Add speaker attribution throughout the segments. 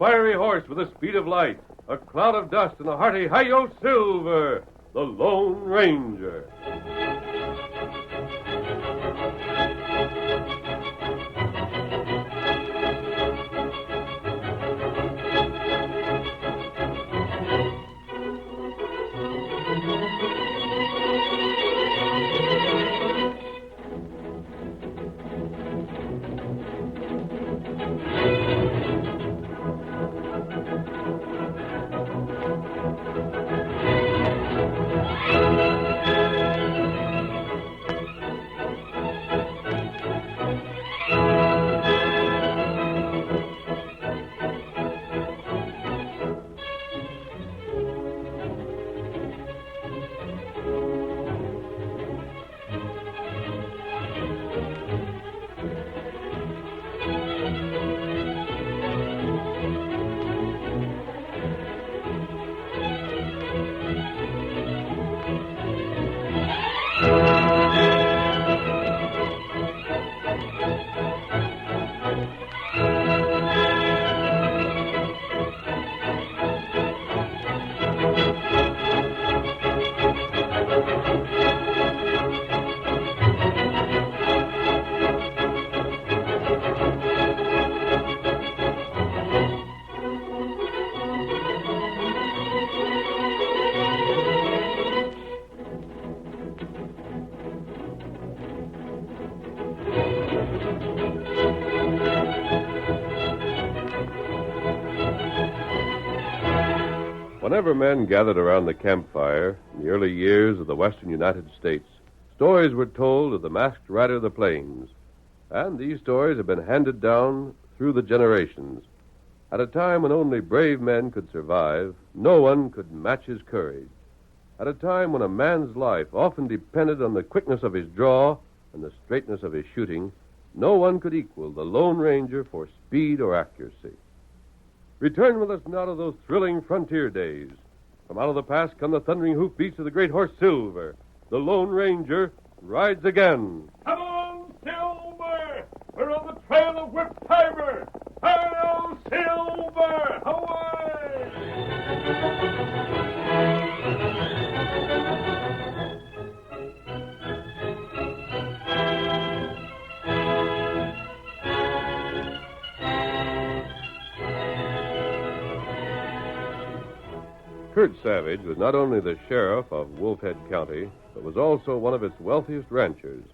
Speaker 1: fiery horse with the speed of light, a cloud of dust, and a hearty hi-yo silver, the Lone Ranger. Whenever men gathered around the campfire in the early years of the western United States, stories were told of the masked rider of the plains. And these stories have been handed down through the generations. At a time when only brave men could survive, no one could match his courage. At a time when a man's life often depended on the quickness of his draw and the straightness of his shooting, no one could equal the Lone Ranger for speed or accuracy. Return with us now to those thrilling frontier days. From out of the past come the thundering hoofbeats of the great horse Silver. The Lone Ranger rides again.
Speaker 2: Come on, Silver! We're on the trail of Whip Tiber! Hello, Silver! Away!
Speaker 1: Kurt Savage was not only the sheriff of Wolfhead County, but was also one of its wealthiest ranchers.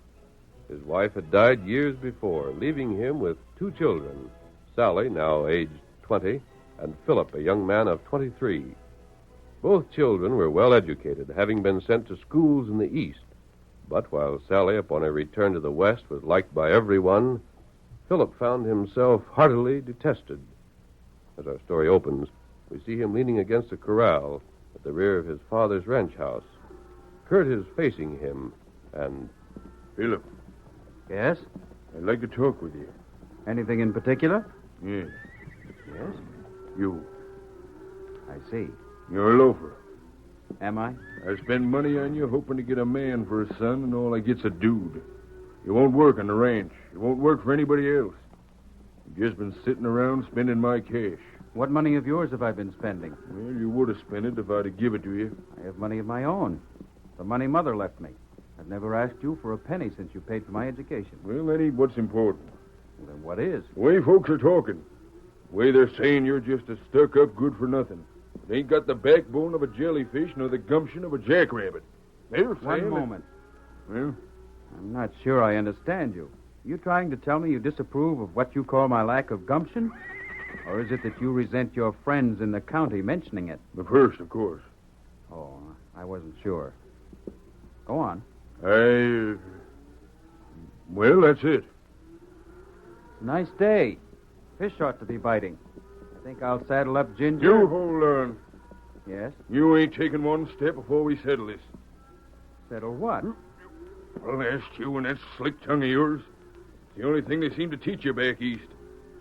Speaker 1: His wife had died years before, leaving him with two children, Sally, now aged 20, and Philip, a young man of 23. Both children were well educated, having been sent to schools in the East. But while Sally, upon her return to the West, was liked by everyone, Philip found himself heartily detested. As our story opens, we see him leaning against a corral at the rear of his father's ranch house. Kurt is facing him, and...
Speaker 3: Philip,
Speaker 4: Yes?
Speaker 3: I'd like to talk with you.
Speaker 4: Anything in particular?
Speaker 3: Yes.
Speaker 4: Yes?
Speaker 3: You.
Speaker 4: I see.
Speaker 3: You're a loafer.
Speaker 4: Am I?
Speaker 3: I spend money on you hoping to get a man for a son, and all I get's a dude. You won't work on the ranch. You won't work for anybody else. You've just been sitting around spending my cash.
Speaker 4: What money of yours have I been spending?
Speaker 3: Well, you would have spent it if I'd have given it to you.
Speaker 4: I have money of my own. The money Mother left me. I've never asked you for a penny since you paid for my education.
Speaker 3: Well, that ain't what's important.
Speaker 4: Well, then what is?
Speaker 3: The way folks are talking. The way they're saying you're just a stuck-up good-for-nothing. They ain't got the backbone of a jellyfish nor the gumption of a jackrabbit. They're saying...
Speaker 4: One moment.
Speaker 3: Well?
Speaker 4: I'm not sure I understand you. You trying to tell me you disapprove of what you call my lack of gumption? Or is it that you resent your friends in the county mentioning it?
Speaker 3: The first, of course.
Speaker 4: Oh, I wasn't sure. Go on.
Speaker 3: Well, that's it.
Speaker 4: Nice day. Fish ought to be biting. I think I'll saddle up Ginger.
Speaker 3: You hold on.
Speaker 4: Yes?
Speaker 3: You ain't taking one step before we settle this.
Speaker 4: Settle what?
Speaker 3: I'll ask you and that slick tongue of yours. It's the only thing they seem to teach you back east.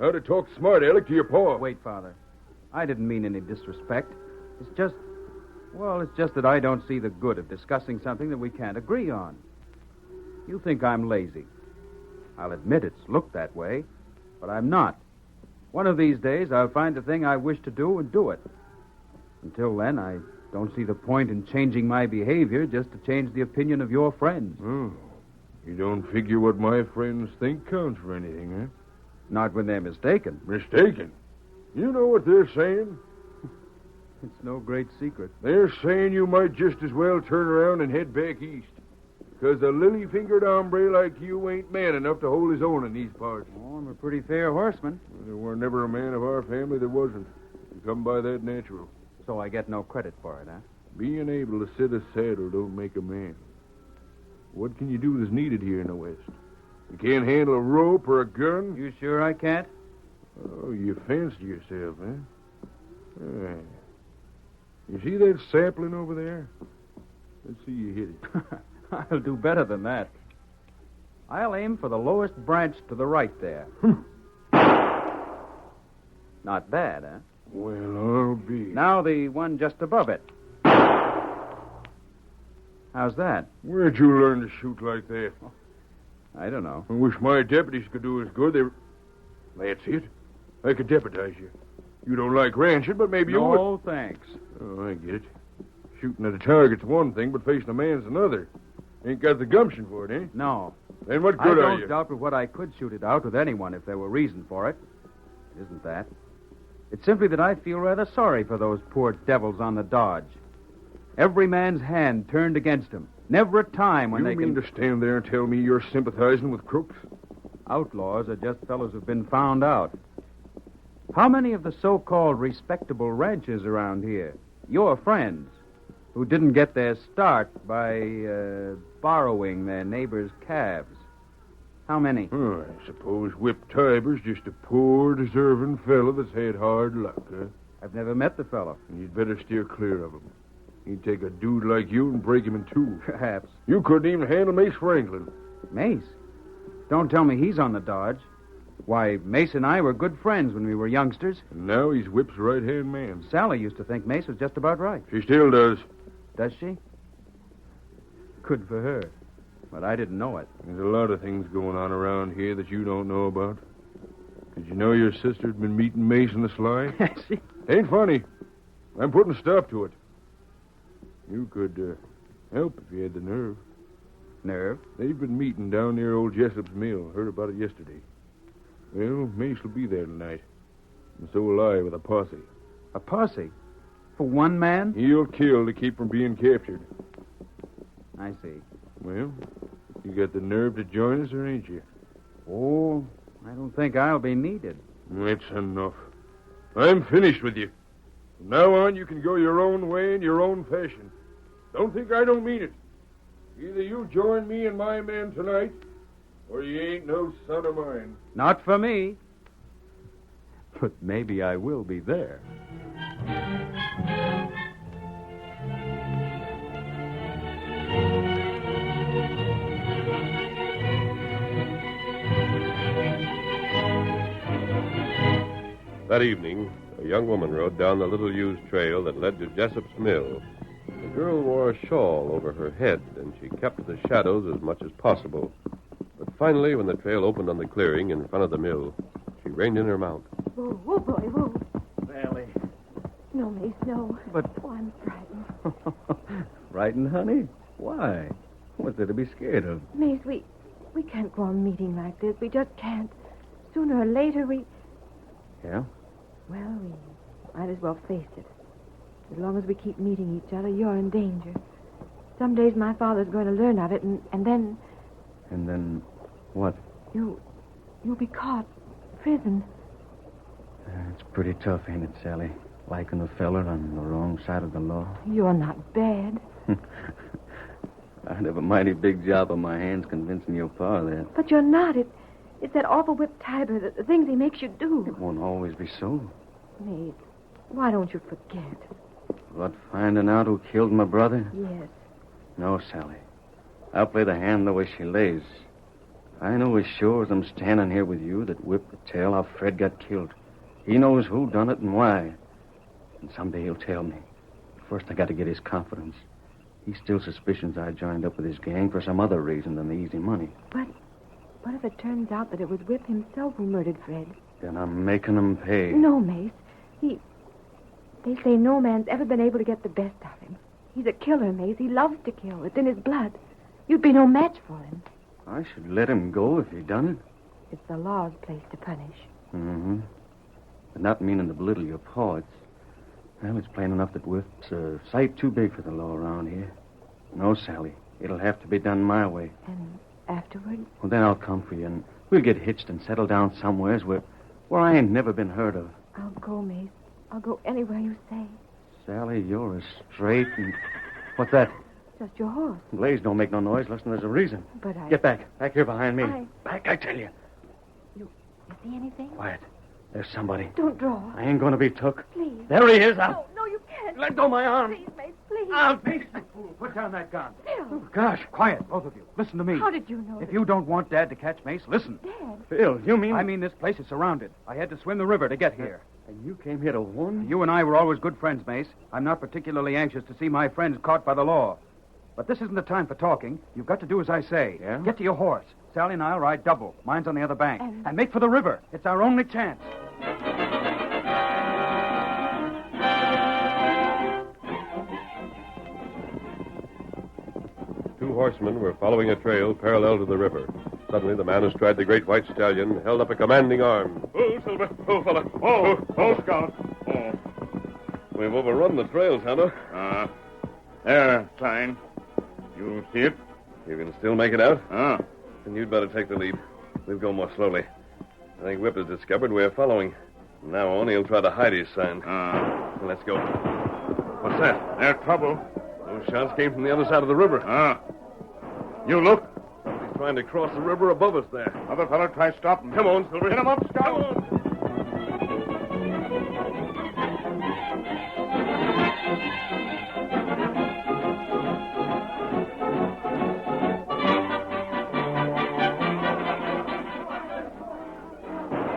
Speaker 3: How to talk smart, Alec, to your paw.
Speaker 4: Wait, Father. I didn't mean any disrespect. It's just that I don't see the good of discussing something that we can't agree on. You think I'm lazy. I'll admit it's looked that way, but I'm not. One of these days, I'll find the thing I wish to do and do it. Until then, I don't see the point in changing my behavior just to change the opinion of your friends.
Speaker 3: Oh. You don't figure what my friends think counts for anything, huh?
Speaker 4: Not when they're mistaken.
Speaker 3: Mistaken? You know what they're saying?
Speaker 4: It's no great secret.
Speaker 3: They're saying you might just as well turn around and head back east. Because a lily-fingered hombre like you ain't man enough to hold his own in these parts.
Speaker 4: Oh, I'm a pretty fair horseman.
Speaker 3: There were never a man of our family that wasn't. You come by that natural.
Speaker 4: So I get no credit for it, huh?
Speaker 3: Being able to sit a saddle don't make a man. What can you do that's needed here in the West? You can't handle a rope or a gun?
Speaker 4: You sure I can't?
Speaker 3: Oh, you fancy yourself, huh? Yeah. You see that sapling over there? Let's see you hit it.
Speaker 4: I'll do better than that. I'll aim for the lowest branch to the right there. Not bad, huh?
Speaker 3: Well, I'll be.
Speaker 4: Now the one just above it. How's that?
Speaker 3: Where'd you learn to shoot like that?
Speaker 4: I don't know.
Speaker 3: I wish my deputies could do as good. That's it. I could deputize you. You don't like ranching, but maybe you would.
Speaker 4: No, thanks.
Speaker 3: Oh, I get it. Shooting at a target's one thing, but facing a man's another. Ain't got the gumption for it, eh?
Speaker 4: No.
Speaker 3: Then what
Speaker 4: I
Speaker 3: good are
Speaker 4: don't
Speaker 3: you?
Speaker 4: doubt with what I could shoot it out with anyone if there were reason for it. It isn't that. It's simply that I feel rather sorry for those poor devils on the Dodge. Every man's hand turned against him. Never a time when
Speaker 3: you
Speaker 4: they
Speaker 3: mean
Speaker 4: can...
Speaker 3: to stand there and tell me you're sympathizing with crooks?
Speaker 4: Outlaws are just fellows who've been found out. How many of the so-called respectable ranchers around here, your friends, who didn't get their start by borrowing their neighbors' calves? How many?
Speaker 3: Oh, I suppose Whip Tiber's just a poor, deserving fellow that's had hard luck, huh?
Speaker 4: I've never met the fellow.
Speaker 3: You'd better steer clear of him. He'd take a dude like you and break him in two.
Speaker 4: Perhaps.
Speaker 3: You couldn't even handle Mace Franklin.
Speaker 4: Mace? Don't tell me he's on the Dodge. Why, Mace and I were good friends when we were youngsters.
Speaker 3: And now he's Whip's right-hand man.
Speaker 4: Sally used to think Mace was just about right.
Speaker 3: She still does.
Speaker 4: Does she? Good for her. But I didn't know it.
Speaker 3: There's a lot of things going on around here that you don't know about. Did you know your sister'd been meeting Mace in the sly?
Speaker 4: She...
Speaker 3: Ain't funny. I'm putting a stop to it. You could help if you had the nerve.
Speaker 4: Nerve?
Speaker 3: They've been meeting down near old Jessup's mill. Heard about it yesterday. Well, Mace will be there tonight. And so will I with a posse.
Speaker 4: A posse? For one man?
Speaker 3: He'll kill to keep from being captured.
Speaker 4: I see.
Speaker 3: Well, you got the nerve to join us, or ain't you?
Speaker 4: Oh, I don't think I'll be needed.
Speaker 3: That's enough. I'm finished with you. From now on, you can go your own way in your own fashion. Don't think I don't mean it. Either you join me and my men tonight, or you ain't no son of mine.
Speaker 4: Not for me. But maybe I will be there.
Speaker 1: That evening, a young woman rode down the little-used trail that led to Jessup's mill. The girl wore a shawl over her head, and she kept to the shadows as much as possible. But finally, when the trail opened on the clearing in front of the mill, she reined in her mount.
Speaker 5: Whoa, whoa, boy, whoa.
Speaker 4: Sally.
Speaker 5: No, Mace, no.
Speaker 4: But...
Speaker 5: Oh, I'm frightened.
Speaker 4: Frightened, honey? Why? What's there to be scared of?
Speaker 5: Mace, we can't go on meeting like this. We just can't. Sooner or later,
Speaker 4: Yeah?
Speaker 5: Well, we might as well face it. As long as we keep meeting each other, you're in danger. Some days my father's going to learn of it, and then...
Speaker 4: And then what?
Speaker 5: You'll be caught. Prison.
Speaker 4: It's pretty tough, ain't it, Sally? Liking a feller on the wrong side of the law.
Speaker 5: You're not bad.
Speaker 4: I'd have a mighty big job on my hands convincing your pa that.
Speaker 5: But you're not. It's that awful Whip Tiber, the things he makes you do.
Speaker 4: It won't always be so.
Speaker 5: Mace, why don't you forget?
Speaker 4: What, finding out who killed my brother?
Speaker 5: Yes.
Speaker 4: No, Sally. I'll play the hand the way she lays. I know as sure as I'm standing here with you that Whip will tell how Fred got killed. He knows who done it and why. And someday he'll tell me. First, I got to get his confidence. He still suspicions I joined up with his gang for some other reason than the easy money.
Speaker 5: But what if it turns out that it was Whip himself who murdered Fred?
Speaker 4: Then I'm making them pay.
Speaker 5: No, Mace. They say no man's ever been able to get the best of him. He's a killer, Mace. He loves to kill. It's in his blood. You'd be no match for him.
Speaker 4: I should let him go if he done it.
Speaker 5: It's the law's place to punish.
Speaker 4: Mm-hmm. But not meaning to belittle your paw. It's plain enough that Whip's a sight too big for the law around here. No, Sally. It'll have to be done my way.
Speaker 5: And afterward?
Speaker 4: Well, then I'll come for you, and we'll get hitched and settle down somewheres where I ain't never been heard of.
Speaker 5: I'll go, Mace. I'll go anywhere you say.
Speaker 4: Sally, you're as straight and... What's that?
Speaker 5: Just your horse.
Speaker 4: Blaze don't make no noise unless there's a reason.
Speaker 5: But I...
Speaker 4: Get back. Back here behind me.
Speaker 5: I-
Speaker 4: Back, I tell you.
Speaker 5: You see anything?
Speaker 4: Quiet. There's somebody.
Speaker 5: Don't draw.
Speaker 4: I ain't going to be took.
Speaker 5: Please.
Speaker 4: There he is.
Speaker 5: No, you can't.
Speaker 4: Let go of my arm.
Speaker 5: Please, Mace, please.
Speaker 6: Mace, you fool. Put down that gun.
Speaker 5: Phil.
Speaker 6: Gosh, quiet, both of you. Listen to me.
Speaker 5: How did you know
Speaker 6: If
Speaker 5: that-
Speaker 6: you don't want Dad to catch Mace, listen.
Speaker 5: Dad.
Speaker 4: Phil, you mean...
Speaker 6: I mean, this place is surrounded. I had to swim the river to get here.
Speaker 4: And you came here to warn me?
Speaker 6: You and I were always good friends, Mace. I'm not particularly anxious to see my friends caught by the law. But this isn't the time for talking. You've got to do as I say.
Speaker 4: Yeah?
Speaker 6: Get to your horse. Sally and I'll ride double. Mine's on the other bank.
Speaker 5: And-
Speaker 6: And make for the river. It's our only chance.
Speaker 1: Two horsemen were following a trail parallel to the river. Suddenly, the man astride the great white stallion held up a commanding arm.
Speaker 2: Oh, Silver. Oh, fella. Oh, Scout. Oh.
Speaker 3: We've overrun the trail, Tonto.
Speaker 2: There, Klein. You see it?
Speaker 3: You can still make it out?
Speaker 2: Ah.
Speaker 3: Then you'd better take the lead. We'll go more slowly. I think Whip has discovered we're following. From now on, he'll try to hide his sign. Let's go. What's that?
Speaker 2: There's trouble.
Speaker 3: Those shots came from the other side of the river.
Speaker 2: You look.
Speaker 3: Somebody's trying to cross the river above us there.
Speaker 2: Other fellow try stop him.
Speaker 3: Come on, Silver.
Speaker 2: Hit him up, Scout.
Speaker 3: Come on.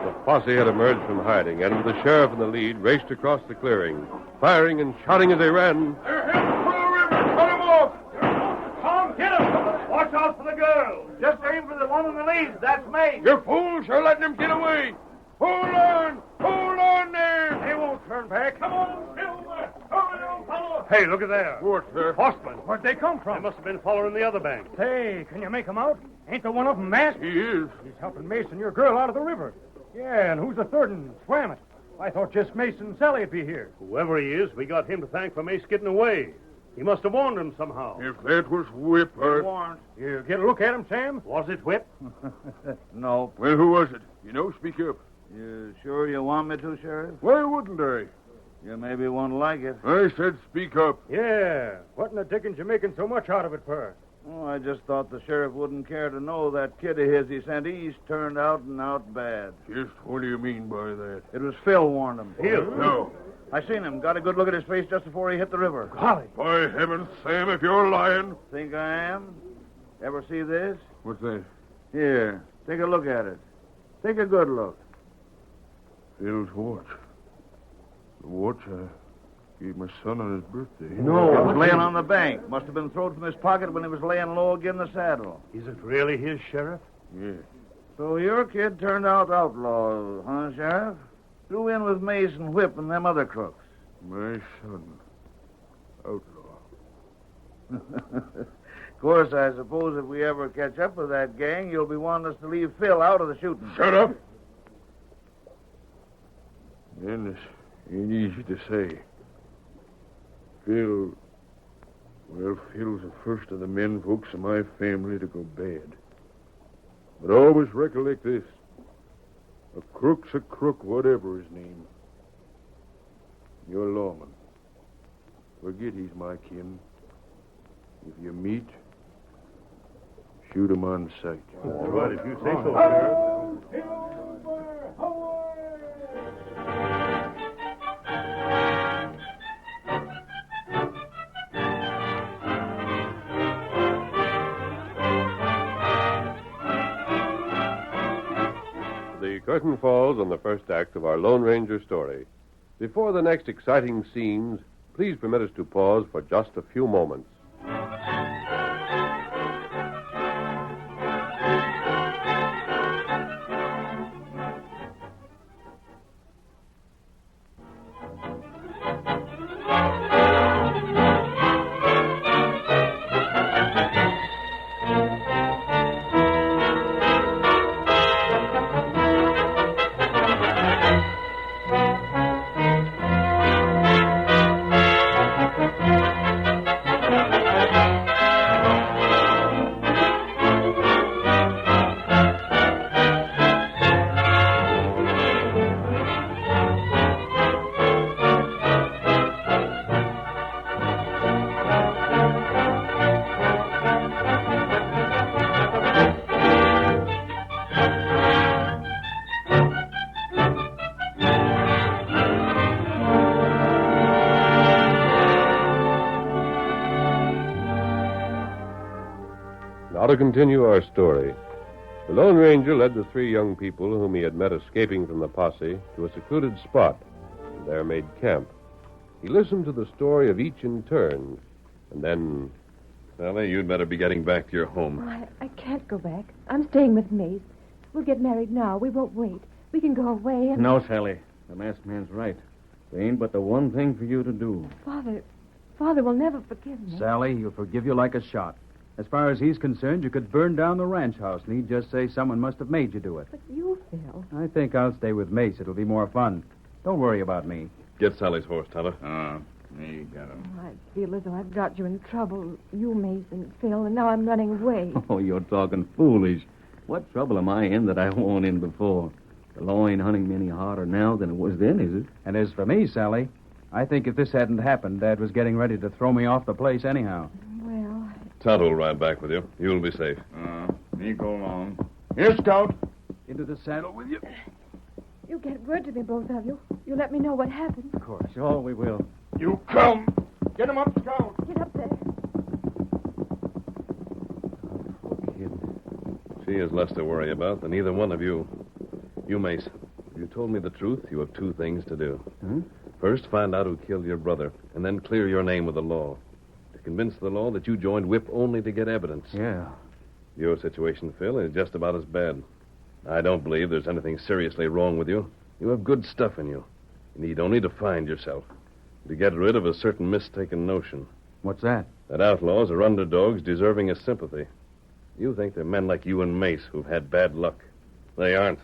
Speaker 1: The posse had emerged from hiding, and with the sheriff in the lead, raced across the clearing, firing and shouting as they ran.
Speaker 2: They're heading for the river. Cut him off. Tom, get him. Watch out for the girl. Just aim for the one in the lead. That's me.
Speaker 3: You fools are letting him get away. Hold on. Hold on there.
Speaker 2: They won't turn back. Come on, Silver. Hurry, old fellow. Hey, look at there.
Speaker 3: What's there?
Speaker 2: Horsemen.
Speaker 6: Where'd they come
Speaker 2: They
Speaker 6: from?
Speaker 2: must have been following the other bank.
Speaker 6: Say, can you make them out? Ain't the one of them masked?
Speaker 3: He is.
Speaker 6: He's helping Mace and your girl out of the river. Yeah, and who's the third one? Swam it. I thought just Mace and Sally'd be here.
Speaker 2: Whoever he is, we got him to thank for Mace getting away. He must have warned him somehow.
Speaker 3: If that was Whip,
Speaker 2: warned.
Speaker 6: You get a look at him, Sam?
Speaker 2: Was it Whip?
Speaker 7: No.
Speaker 3: Well, who was it? You know, speak up.
Speaker 7: You sure you want me to, Sheriff?
Speaker 3: Why wouldn't I?
Speaker 7: You maybe won't like it.
Speaker 3: I said speak up.
Speaker 6: Yeah. What in the dickens you making so much out of it for?
Speaker 7: Oh, I just thought the sheriff wouldn't care to know that kid of his he sent east turned out and out bad.
Speaker 3: Just what do you mean by that?
Speaker 7: It was Phil warned him.
Speaker 2: Phil?
Speaker 3: No.
Speaker 7: I seen him. Got a good look at his face just before he hit the river.
Speaker 6: Golly.
Speaker 3: By heavens, Sam, if you're lying.
Speaker 7: Think I am? Ever see this?
Speaker 3: What's that?
Speaker 7: Here, take a look at it. Take a good look.
Speaker 3: Phil's watch. The watch I gave my son on his birthday.
Speaker 7: It was laying on the bank. Must have been thrown from his pocket when he was laying low again the saddle.
Speaker 2: Is it really his, Sheriff?
Speaker 3: Yeah.
Speaker 7: So your kid turned out outlaw, huh, Sheriff? Threw in with Mace and Whip and them other crooks.
Speaker 3: My son. Outlaw.
Speaker 7: Of course, I suppose if we ever catch up with that gang, you'll be wanting us to leave Phil out of the shooting.
Speaker 3: Shut up! Then this ain't easy to say. Phil's the first of the men folks of my family to go bad. But always recollect this. A crook's a crook, whatever his name. You're lawman. Forget he's my kin. If you meet, shoot him on sight.
Speaker 2: That's right, if you say so, Sheriff.
Speaker 1: The curtain falls on the first act of our Lone Ranger story. Before the next exciting scenes, please permit us to pause for just a few moments. to continue our story. The Lone Ranger led the three young people whom he had met escaping from the posse to a secluded spot, and there made camp. He listened to the story of each in turn, and then...
Speaker 8: Sally, you'd better be getting back to your home.
Speaker 5: Oh, I can't go back. I'm staying with Mace. We'll get married now. We won't wait. We can go away and...
Speaker 4: No, Sally. The masked man's right. There ain't but the one thing for you to do.
Speaker 5: Father will never forgive me.
Speaker 6: Sally, he'll forgive you like a shot. As far as he's concerned, you could burn down the ranch house, and he'd just say someone must have made you do it.
Speaker 5: But you, Phil.
Speaker 6: I think I'll stay with Mace. It'll be more fun. Don't worry about me.
Speaker 8: Get Sally's horse, Tonto.
Speaker 3: Me got him.
Speaker 5: Oh, I feel as though I've got you in trouble. You, Mace, and Phil, and now I'm running away.
Speaker 4: Oh, you're talking foolish. What trouble am I in that I wasn't in before? The law ain't hunting me any harder now than it was then, is it?
Speaker 6: And as for me, Sally, I think if this hadn't happened, Dad was getting ready to throw me off the place anyhow.
Speaker 5: Well,
Speaker 8: Tonto will ride back with you. You'll be safe.
Speaker 3: Me go along. Here, Scout.
Speaker 6: Into the saddle with you.
Speaker 5: you get word to me, both of you. You let me know what happened.
Speaker 4: Of course. Sure, we will.
Speaker 3: You come. Get him up, Scout.
Speaker 5: Get up there.
Speaker 4: Poor kid.
Speaker 8: She has less to worry about than either one of you. You, Mace, if you told me the truth, you have two things to do.
Speaker 4: Huh?
Speaker 8: First, find out who killed your brother, and then clear your name with the law. To convince the law that you joined Whip only to get evidence.
Speaker 4: Yeah.
Speaker 8: Your situation, Phil, is just about as bad. I don't believe there's anything seriously wrong with you. You have good stuff in you. You need only to find yourself. To get rid of a certain mistaken notion.
Speaker 6: What's that?
Speaker 8: That outlaws are underdogs deserving of sympathy. You think they're men like you and Mace who've had bad luck. They aren't.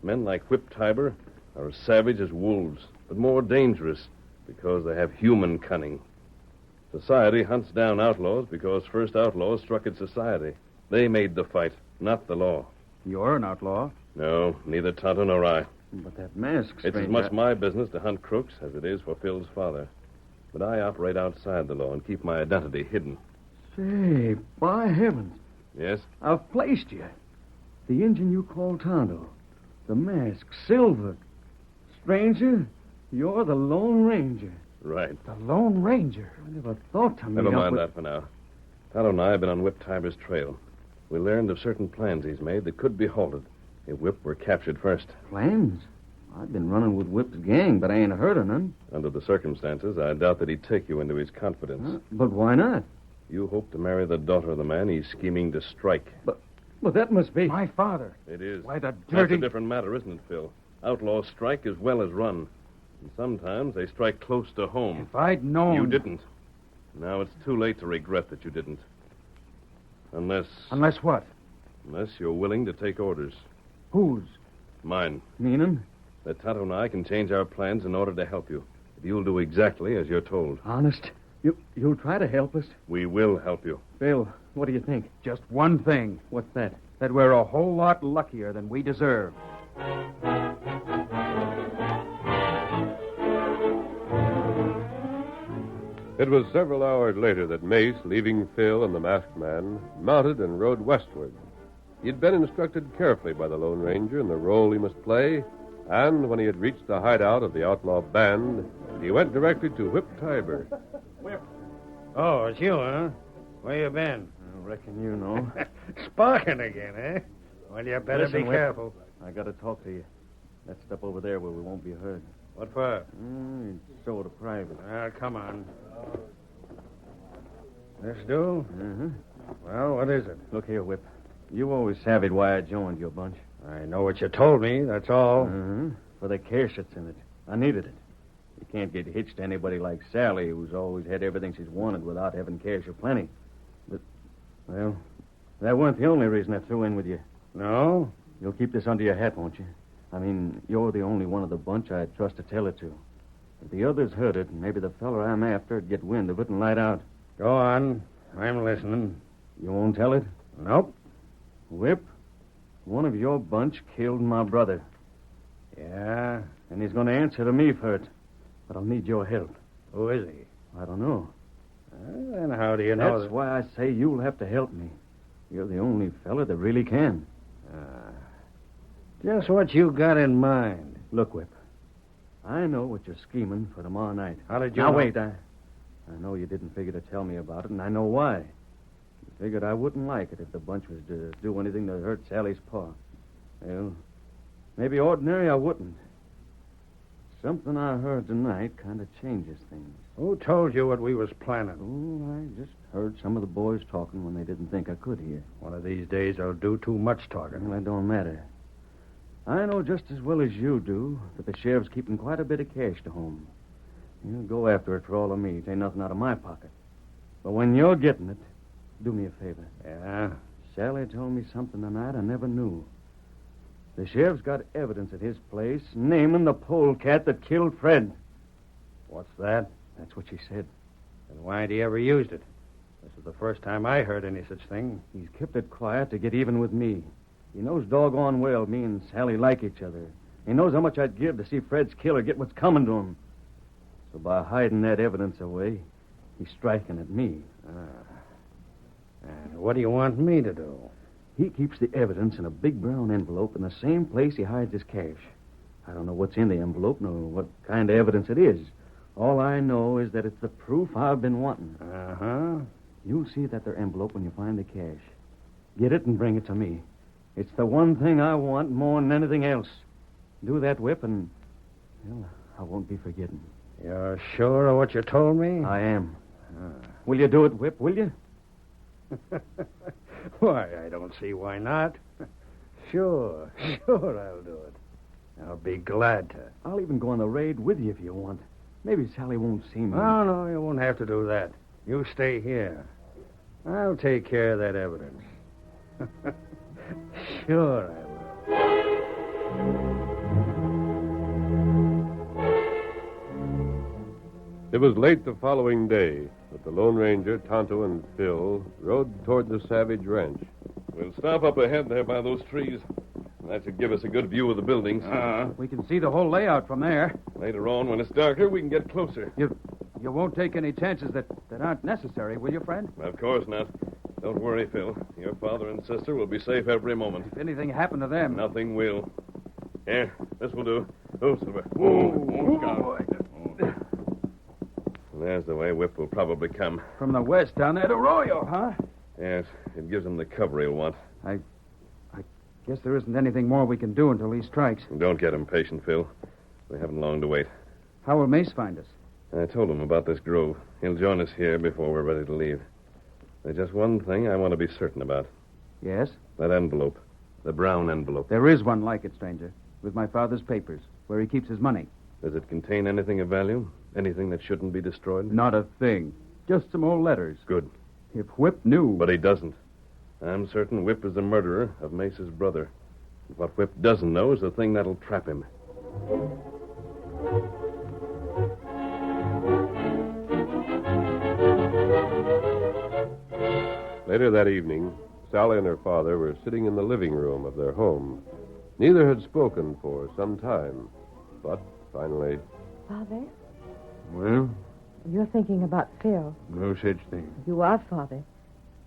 Speaker 8: Men like Whip Tiber are as savage as wolves, but more dangerous because they have human cunning. Society hunts down outlaws because first outlaws struck at society. They made the fight, not the law.
Speaker 6: You're an outlaw.
Speaker 8: No, neither Tonto nor I.
Speaker 4: But that mask,
Speaker 8: It's as
Speaker 4: stranger...
Speaker 8: much my business to hunt crooks as it is for Phil's father. But I operate outside the law and keep my identity hidden.
Speaker 4: Say, by heavens,
Speaker 8: Yes?
Speaker 4: I've placed you. The engine you call Tonto. The mask, Silver. Stranger, you're the Lone Ranger.
Speaker 8: Right.
Speaker 6: The Lone Ranger.
Speaker 4: I never thought to meet
Speaker 8: Never
Speaker 4: up
Speaker 8: mind
Speaker 4: with...
Speaker 8: that for now. Tonto and I have been on Whip Tiber's trail. We learned of certain plans he's made that could be halted if Whip were captured first.
Speaker 4: Plans? I've been running with Whip's gang, but I ain't heard of none.
Speaker 8: Under the circumstances, I doubt that he'd take you into his confidence.
Speaker 4: But why not?
Speaker 8: You hope to marry the daughter of the man he's scheming to strike.
Speaker 4: Well, that must be...
Speaker 6: My father.
Speaker 8: It is.
Speaker 6: Why, the
Speaker 8: That's
Speaker 6: dirty...
Speaker 8: a different matter, isn't it, Phil? Outlaws strike as well as run. And sometimes they strike close to home.
Speaker 6: If I'd known...
Speaker 8: You didn't. Now it's too late to regret that you didn't. Unless
Speaker 6: Unless what?
Speaker 8: you're willing to take orders.
Speaker 6: Whose?
Speaker 8: Mine.
Speaker 4: Meaning?
Speaker 8: That Tonto and I can change our plans in order to help you. If you'll do exactly as you're told.
Speaker 4: Honest? You'll try to help us?
Speaker 8: We will help you.
Speaker 4: Bill, what do you think?
Speaker 6: Just one thing.
Speaker 4: What's that?
Speaker 6: That we're a whole lot luckier than we deserve.
Speaker 1: It was several hours later that Mace, leaving Phil and the masked man, mounted and rode westward. He had been instructed carefully by the Lone Ranger in the role he must play, and when he had reached the hideout of the outlaw band, he went directly to Whip Tiber.
Speaker 7: Oh, it's you, huh? Where you been?
Speaker 4: I reckon you know.
Speaker 7: Sparking again, eh? Well, you better
Speaker 4: Listen,
Speaker 7: be
Speaker 4: Whip.
Speaker 7: careful.
Speaker 4: I gotta talk to you. Let's step over there where we won't be heard.
Speaker 7: What for?
Speaker 4: It's sort of private.
Speaker 7: Come on. This do?
Speaker 4: Uh-huh.
Speaker 7: Well, what is it?
Speaker 4: Look here, Whip. You always savvied why I joined your bunch.
Speaker 7: I know what you told me, that's all.
Speaker 4: Uh-huh. For the cash that's in it. I needed it. You can't get hitched to anybody like Sally, who's always had everything she's wanted without having cash or plenty. But, well, that weren't the only reason I threw in with you.
Speaker 7: No?
Speaker 4: You'll keep this under your hat, won't you? I mean, you're the only one of the bunch I'd trust to tell it to. If the others heard it, maybe the feller I'm after would get wind of it and light out.
Speaker 7: Go on. I'm listening.
Speaker 4: You won't tell it?
Speaker 7: Nope.
Speaker 4: Whip, one of your bunch killed my brother.
Speaker 7: Yeah?
Speaker 4: And he's going to answer to me for it. But I'll need your help.
Speaker 7: Who is he?
Speaker 4: I don't know.
Speaker 7: Well, then how do you know
Speaker 4: That's why I say you'll have to help me. You're the only fella that really can.
Speaker 7: Just what you got in mind.
Speaker 4: Look, Whip, I know what you're scheming for tomorrow night.
Speaker 7: How did you
Speaker 4: Now,
Speaker 7: know?
Speaker 4: wait. I know you didn't figure to tell me about it, and I know why. You Figured I wouldn't like it if the bunch was to do anything to hurt Sally's paw. Well, maybe ordinary I wouldn't. Something I heard tonight kind of changes things.
Speaker 9: Who told you what we was planning?
Speaker 4: Oh, I just heard some of the boys talking when they didn't think I could hear.
Speaker 9: One of these days I'll do too much talking.
Speaker 4: Well, that don't matter. I know just as well as you do that the sheriff's keeping quite a bit of cash to home. He'll go after it for all of me. It ain't nothing out of my pocket. But when you're getting it, do me a favor.
Speaker 9: Yeah?
Speaker 4: Sally told me something tonight I never knew. The sheriff's got evidence at his place naming the polecat that killed Fred.
Speaker 9: What's that?
Speaker 4: That's what she said.
Speaker 9: And why had he ever used it? This is the first time I heard any such thing.
Speaker 4: He's kept it quiet to get even with me. He knows doggone well me and Sally like each other. He knows how much I'd give to see Fred's killer get what's coming to him. So by hiding that evidence away, he's striking at me.
Speaker 9: And what do you want me to do?
Speaker 4: He keeps the evidence in a big brown envelope in the same place he hides his cash. I don't know what's in the envelope, nor what kind of evidence it is. All I know is that it's the proof I've been wanting.
Speaker 9: Uh-huh.
Speaker 4: You'll see that there envelope when you find the cash. Get it and bring it to me. It's the one thing I want more than anything else. Do that, Whip, and, well, I won't be forgetting.
Speaker 9: You're sure of what you told me?
Speaker 4: I am. Will you do it, Whip, will you?
Speaker 9: Why, I don't see why not. Sure I'll do it. I'll be glad to.
Speaker 4: I'll even go on the raid with you if you want. Maybe Sally won't see me.
Speaker 9: No, you won't have to do that. You stay here. I'll take care of that evidence. Sure I will.
Speaker 1: It was late the following day that the Lone Ranger, Tonto, and Phil rode toward the Savage Ranch.
Speaker 8: We'll stop up ahead there by those trees. That should give us a good view of the buildings.
Speaker 6: We can see the whole layout from there.
Speaker 8: Later on, when it's darker, we can get closer.
Speaker 6: You won't take any chances that aren't necessary, will you, friend?
Speaker 8: Of course not. Don't worry, Phil. Your father and sister will be safe every moment.
Speaker 6: If anything happened to them...
Speaker 8: Nothing will. Here, this will do. Oh, Silver. There's the way Whip will probably come.
Speaker 6: From the west down that arroyo, huh?
Speaker 8: Yes, it gives him the cover he'll want.
Speaker 6: I guess there isn't anything more we can do until he strikes.
Speaker 8: Don't get impatient, Phil. We haven't long to wait.
Speaker 6: How will Mace find us?
Speaker 8: I told him about this grove. He'll join us here before we're ready to leave. There's just one thing I want to be certain about.
Speaker 6: Yes?
Speaker 8: That envelope. The brown envelope.
Speaker 6: There is one like it, stranger. With my father's papers, where he keeps his money.
Speaker 8: Does it contain anything of value? Anything that shouldn't be destroyed?
Speaker 6: Not a thing. Just some old letters.
Speaker 8: Good.
Speaker 6: If Whip knew...
Speaker 8: But he doesn't. I'm certain Whip is the murderer of Mace's brother. What Whip doesn't know is the thing that'll trap him.
Speaker 1: Later that evening, Sally and her father were sitting in the living room of their home. Neither had spoken for some time, but finally...
Speaker 5: Father,
Speaker 3: Well,
Speaker 5: you're thinking about Phil.
Speaker 3: no such thing.
Speaker 5: You are, Father.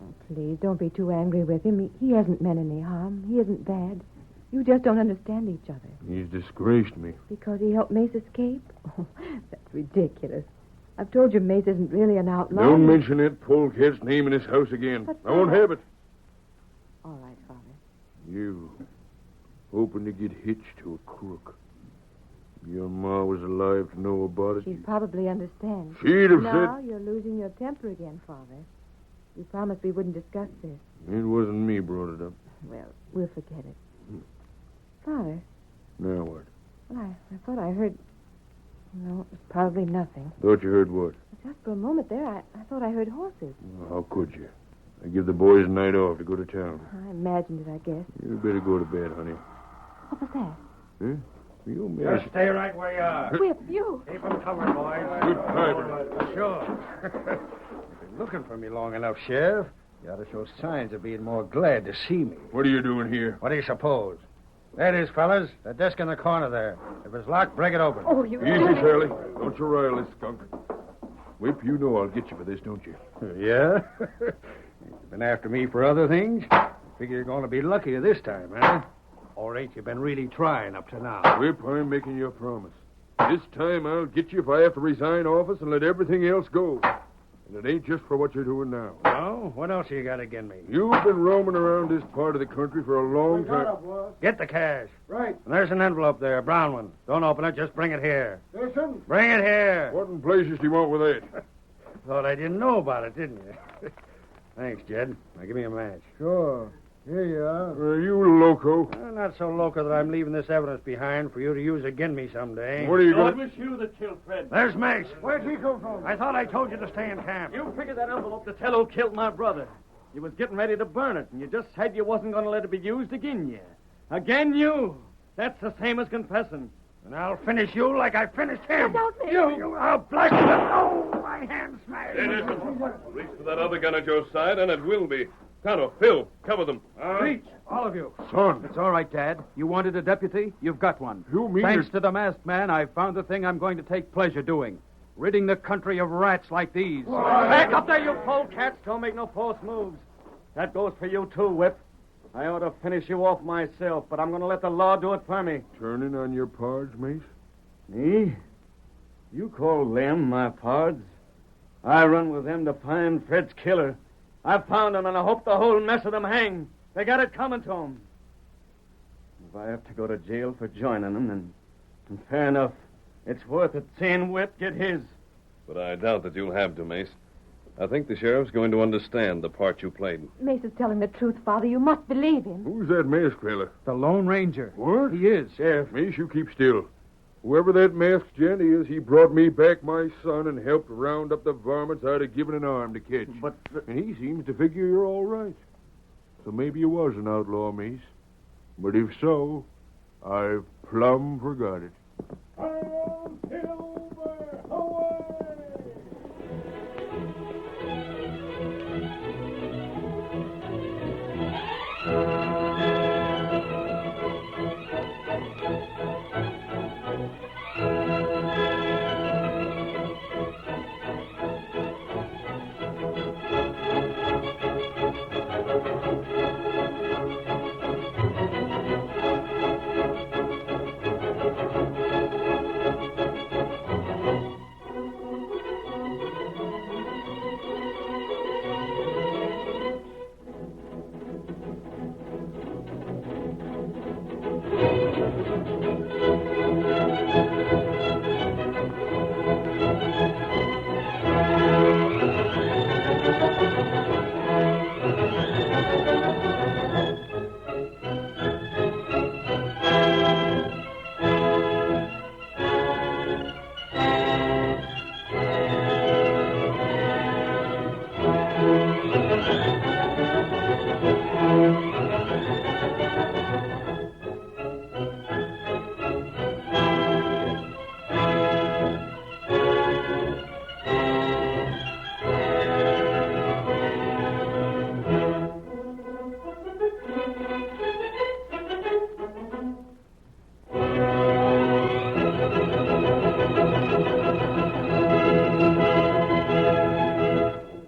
Speaker 5: Oh, please, don't be too angry with him. He hasn't meant any harm. He isn't bad. You just don't understand each other.
Speaker 3: He's disgraced me.
Speaker 5: Because he helped Mace escape? Oh, that's ridiculous. I've told you Mace isn't really an outlaw.
Speaker 3: Don't mention that polecat's name in this house again.
Speaker 5: But
Speaker 3: I won't have it.
Speaker 5: All right, Father.
Speaker 3: You hoping to get hitched to a crook. Your ma was alive to know about it.
Speaker 5: She'd probably understand.
Speaker 3: She'd have
Speaker 5: Now
Speaker 3: said...
Speaker 5: you're losing your temper again, Father. You promised we wouldn't discuss this.
Speaker 3: It wasn't me brought it up.
Speaker 5: Well, we'll forget it. Father,
Speaker 3: Now what?
Speaker 5: well, I thought I heard... No, it was probably nothing.
Speaker 3: Thought you heard what?
Speaker 5: Just for a moment there, I thought I heard horses.
Speaker 3: Well, how could you? I give the boys a night off to go to town.
Speaker 5: I imagined it, I guess.
Speaker 3: You better go to bed, honey.
Speaker 5: What was that?
Speaker 3: Huh? You may...
Speaker 9: Just stay right where you are.
Speaker 5: Whip, you!
Speaker 9: Keep them covered, boys.
Speaker 3: Good fighter.
Speaker 9: Sure. You've been looking for me long enough, Sheriff. You ought to show signs of being more glad to see me.
Speaker 3: What are you doing here?
Speaker 9: What do you suppose? There it is, fellas. The desk in the corner there. If it's locked, break it open.
Speaker 5: Oh, you...
Speaker 3: Easy, Sally. Don't you rile this skunk. Whip, you know I'll get you for this, don't you?
Speaker 9: Yeah? You've been after me for other things? Figure you're going to be luckier this time, huh? Or ain't you been really trying up to now?
Speaker 3: Whip, I'm making you a promise. This time I'll get you if I have to resign office and let everything else go. And it ain't just for what you're doing now.
Speaker 9: Oh, what else you got again me?
Speaker 3: You've been roaming around this part of the country for a long time.
Speaker 9: Get the cash.
Speaker 7: Right.
Speaker 9: And there's an envelope there, a brown one. Don't open it, just bring it here.
Speaker 7: Listen.
Speaker 9: Bring it here.
Speaker 3: What in places do you want with it?
Speaker 9: Thought I didn't know about it, didn't you? Thanks, Jed. Now give me a match.
Speaker 7: Sure. Here you are.
Speaker 3: Are you loco?
Speaker 9: Not so loco that I'm leaving this evidence behind for you to use against me someday.
Speaker 3: What are you
Speaker 2: So it
Speaker 3: going
Speaker 2: was you that killed Fred.
Speaker 9: There's Mace.
Speaker 7: Where'd he come from?
Speaker 9: I thought I told you to stay in camp.
Speaker 10: You figured that envelope to tell who killed my brother. You was getting ready to burn it, and you just said you wasn't going to let it be used again you. Again you. That's the same as confessing.
Speaker 9: And I'll finish you like I finished him.
Speaker 5: Don't, Mace.
Speaker 9: I'll blast you. Oh, my hand smashed.
Speaker 1: Reach for that other gun at your side, and it will be. Tonto, Phil, cover them.
Speaker 6: Reach, all of you.
Speaker 3: Son,
Speaker 6: It's all right, Dad. You wanted a deputy? You've got one.
Speaker 3: you mean
Speaker 6: Thanks
Speaker 3: it?
Speaker 6: to the masked man, I found the thing I'm going to take pleasure doing. Ridding the country of rats like these.
Speaker 10: Back up there, you polecats. Don't make no false moves. That goes for you, too, Whip. I ought to finish you off myself, but I'm going to let the law do it for me.
Speaker 3: Turning on your pards, Mace?
Speaker 4: Me? You call them my pards? I run with them to find Fred's killer.
Speaker 10: I found them, and I hope the whole mess of them hang. They got it coming to them.
Speaker 4: If I have to go to jail for joining them, then fair enough. It's worth it seeing Whip get his.
Speaker 8: But I doubt that you'll have to, Mace. I think the sheriff's going to understand the part you played.
Speaker 5: Mace is telling the truth, Father. You must believe him.
Speaker 3: Who's that masked fella?
Speaker 6: The Lone Ranger.
Speaker 3: What?
Speaker 6: He is.
Speaker 3: Sheriff. Mace, you keep still. Whoever that masked gent is, he brought me back my son and helped round up the varmints I'd have given an arm to catch.
Speaker 10: But...
Speaker 3: And he seems to figure you're all right. So maybe you was an outlaw, Mace. But if so, I've plumb forgot it.
Speaker 2: Hail Silver! Away!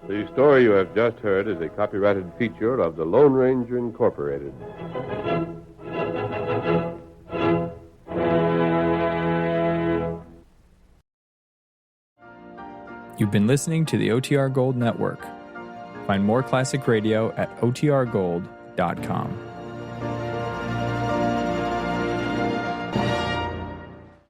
Speaker 1: The story you have just heard is a copyrighted feature of the Lone Ranger Incorporated.
Speaker 11: You've been listening to the OTR Gold Network. Find more classic radio at otrgold.com.